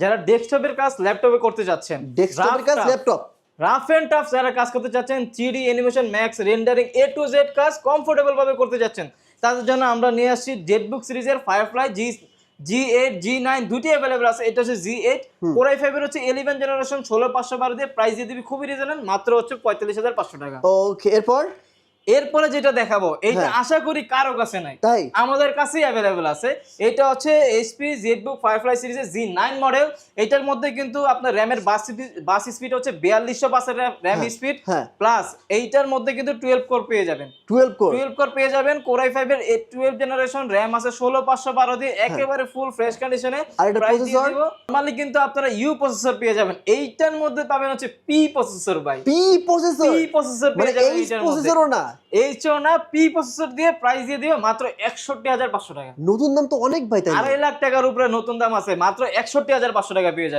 যারা ডেস্কটপের কাজ ল্যাপটপে করতে যাচ্ছেন, ডেস্কটপের কাজ ল্যাপটপ, রাফ এন্ড টাফ যারা কাজ করতে চাচ্ছেন, 3D animation, max, rendering, A to Z কাজ কমফোর্টেবল ভাবে করতে যাচ্ছেন, তাদের জন্য আমরা নিয়ে আসছি জেটবুক সিরিজের ফায়ারফ্লাই G8 G9 দুটি অ্যাভেলেবল আছে। এটা হচ্ছে G8 Core i5 এর হচ্ছে 11 জেনারেশন 16512 দিয়ে প্রাইস দিয়ে দিবি খুবই রিজনেবল, মাত্র হচ্ছে 45500 টাকা। ওকে, এরপরে যেটা দেখাবো এইটা আশা করি কারো কাছে নাই, তাই আমাদের কাছেই অ্যাভেলেবল আছে। এটা হচ্ছে HP ZBook ফায়ারফ্লাই সিরিজের G9 মডেল। এটার মধ্যে কিন্তু আপনার র্যামের বাস স্পিড হচ্ছে 4205 এর র্যাম স্পিড, প্লাস এইটার মধ্যে কিন্তু 12 কোর পেয়ে যাবেন। 12 কোর পেয়ে যাবেন। Core i5 এর 12 জেনারেশন, র্যাম আছে 16512 দিয়ে, একেবারে ফুল ফ্রেশ কন্ডিশনে। প্রাইস দিয়ে দিব নরমালি কিন্তু আপনারা ইউ প্রসেসর পেয়ে যাবেন। এইটার মধ্যে পাবেন হচ্ছে পি প্রসেসর ভাই, পি প্রসেসর পেয়ে যাবেন। এই প্রসেসরও না, এইচও না, পি প্রসেসর দিয়ে প্রাইস দিয়ে দিও মাত্র 61500 টাকা। নতুন দাম তো অনেক ভাই, তাই 2.5 লাখ টাকার উপরে নতুন দাম আছে, মাত্র 61500 টাকা পেয়ে যাবেন।